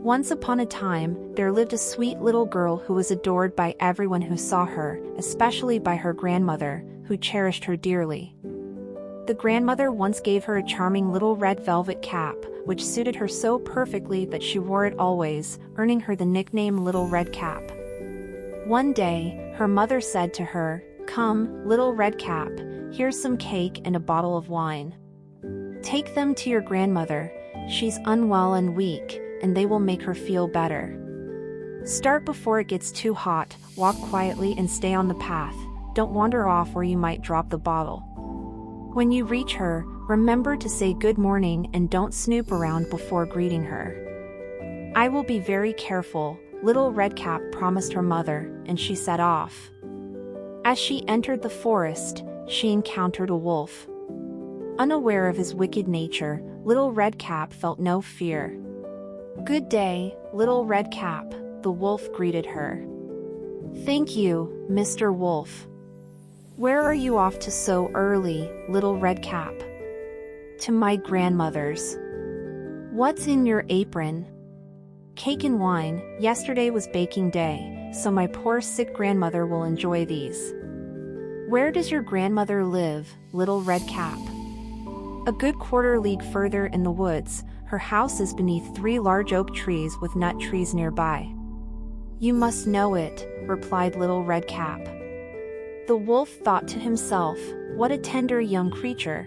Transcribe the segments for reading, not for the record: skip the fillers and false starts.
Once upon a time, there lived a sweet little girl who was adored by everyone who saw her, especially by her grandmother, who cherished her dearly. The grandmother once gave her a charming little red velvet cap, which suited her so perfectly that she wore it always, earning her the nickname Little Red Cap. One day, her mother said to her, "Come, Little Red Cap, here's some cake and a bottle of wine. Take them to your grandmother, she's unwell and weak, and they will make her feel better. Start before it gets too hot, walk quietly and stay on the path, don't wander off or you might drop the bottle. When you reach her, remember to say good morning and don't snoop around before greeting her." "I will be very careful," Little Red Cap promised her mother, and she set off. As she entered the forest, she encountered a wolf. Unaware of his wicked nature, Little Red Cap felt no fear. "Good day, Little Red Cap," the wolf greeted her. "Thank you, Mr. Wolf." "Where are you off to so early, Little Red Cap?" "To my grandmother's." "What's in your apron?" "Cake and wine, yesterday was baking day, so my poor sick grandmother will enjoy these." "Where does your grandmother live, Little Red Cap?" "A good quarter league further in the woods, her house is beneath 3 large oak trees with nut trees nearby." "You must know it," replied Little Red Cap. The wolf thought to himself, "What a tender young creature.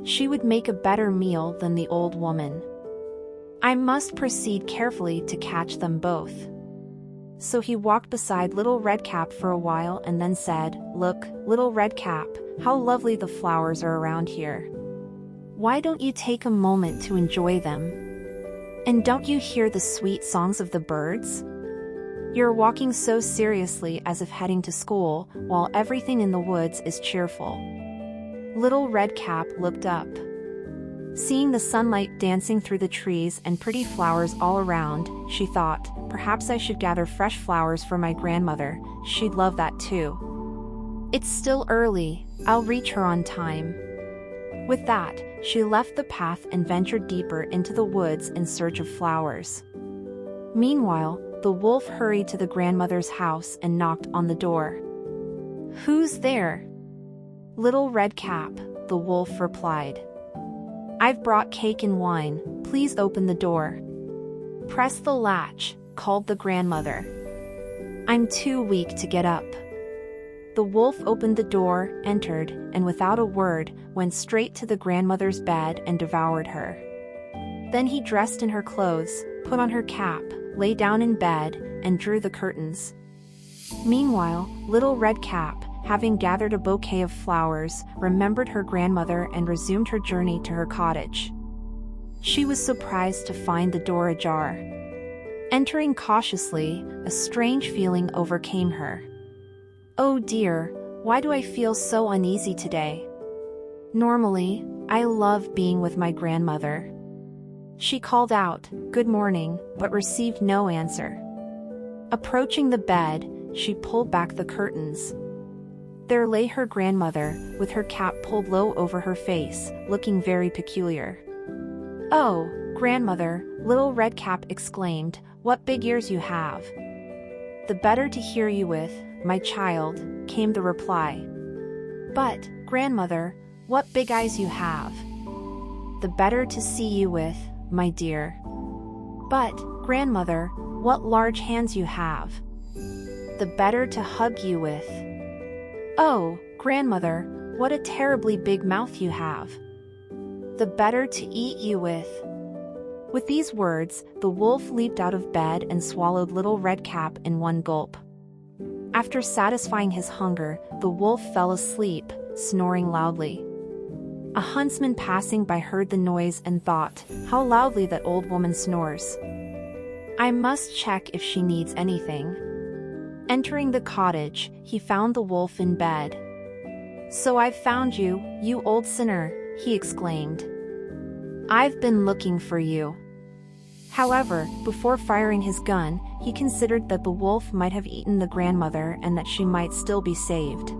She would make a better meal than the old woman. I must proceed carefully to catch them both." So he walked beside Little Red Cap for a while and then said, "Look, Little Red Cap, how lovely the flowers are around here. Why don't you take a moment to enjoy them? And don't you hear the sweet songs of the birds? You're walking so seriously as if heading to school, while everything in the woods is cheerful." Little Red Cap looked up. Seeing the sunlight dancing through the trees and pretty flowers all around, she thought, "Perhaps I should gather fresh flowers for my grandmother, she'd love that too. It's still early, I'll reach her on time." With that, she left the path and ventured deeper into the woods in search of flowers. Meanwhile, the wolf hurried to the grandmother's house and knocked on the door. "Who's there?" "Little Red Cap," the wolf replied. "I've brought cake and wine, please open the door." "Press the latch," called the grandmother. "I'm too weak to get up." The wolf opened the door, entered, and without a word, went straight to the grandmother's bed and devoured her. Then he dressed in her clothes, put on her cap, lay down in bed, and drew the curtains. Meanwhile, Little Red Cap, having gathered a bouquet of flowers, remembered her grandmother and resumed her journey to her cottage. She was surprised to find the door ajar. Entering cautiously, a strange feeling overcame her. "Oh dear, why do I feel so uneasy today? Normally, I love being with my grandmother." She called out, "Good morning," but received no answer. Approaching the bed, she pulled back the curtains. There lay her grandmother, with her cap pulled low over her face, looking very peculiar. "Oh, grandmother," Little Red Cap exclaimed, "what big ears you have." "The better to hear you with, my child," came the reply. "But, grandmother, what big eyes you have." "The better to see you with, my dear." "But, grandmother, what large hands you have." "The better to hug you with." "Oh, grandmother, what a terribly big mouth you have." "The better to eat you with." With these words, the wolf leaped out of bed and swallowed Little Red Cap in one gulp. After satisfying his hunger, the wolf fell asleep, snoring loudly. A huntsman passing by heard the noise and thought, "How loudly that old woman snores. I must check if she needs anything." Entering the cottage, he found the wolf in bed. "So I've found you, you old sinner," he exclaimed. "I've been looking for you." However, before firing his gun, he considered that the wolf might have eaten the grandmother and that she might still be saved.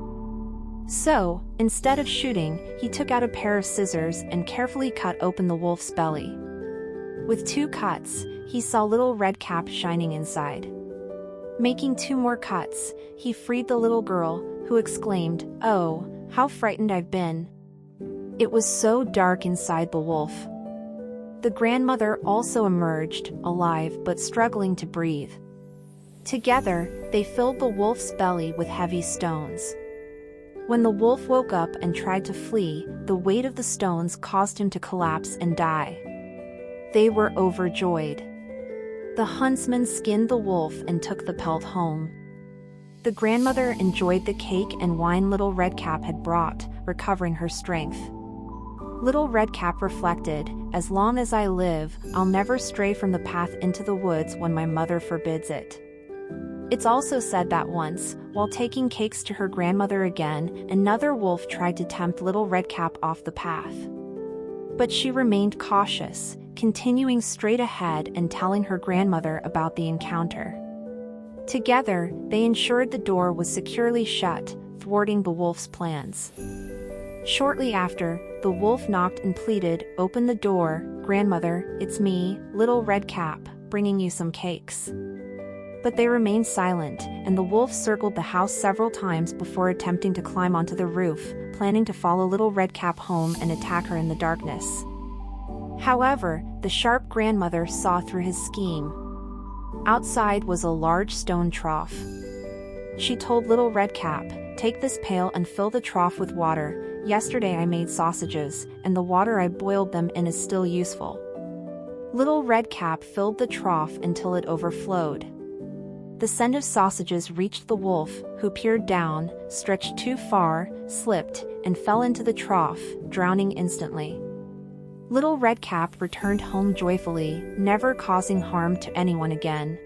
So, instead of shooting, he took out a pair of scissors and carefully cut open the wolf's belly. With 2 cuts, he saw Little Redcap shining inside. Making 2 more cuts, he freed the little girl, who exclaimed, "Oh, how frightened I've been." It was so dark inside the wolf. The grandmother also emerged, alive but struggling to breathe. Together, they filled the wolf's belly with heavy stones. When the wolf woke up and tried to flee, the weight of the stones caused him to collapse and die. They were overjoyed. The huntsman skinned the wolf and took the pelt home. The grandmother enjoyed the cake and wine Little Redcap had brought, recovering her strength. Little Redcap reflected, "As long as I live, I'll never stray from the path into the woods when my mother forbids it." It's also said that once, while taking cakes to her grandmother again, another wolf tried to tempt Little Redcap off the path. But she remained cautious, continuing straight ahead and telling her grandmother about the encounter. Together, they ensured the door was securely shut, thwarting the wolf's plans. Shortly after, the wolf knocked and pleaded, "Open the door, grandmother, it's me, Little Redcap, bringing you some cakes." But they remained silent, and the wolf circled the house several times before attempting to climb onto the roof, planning to follow Little Redcap home and attack her in the darkness. However, the sharp grandmother saw through his scheme. Outside was a large stone trough. She told Little Redcap, "Take this pail and fill the trough with water. Yesterday I made sausages, and the water I boiled them in is still useful." Little Redcap filled the trough until it overflowed. The scent of sausages reached the wolf, who peered down, stretched too far, slipped, and fell into the trough, drowning instantly. Little Redcap returned home joyfully, never causing harm to anyone again.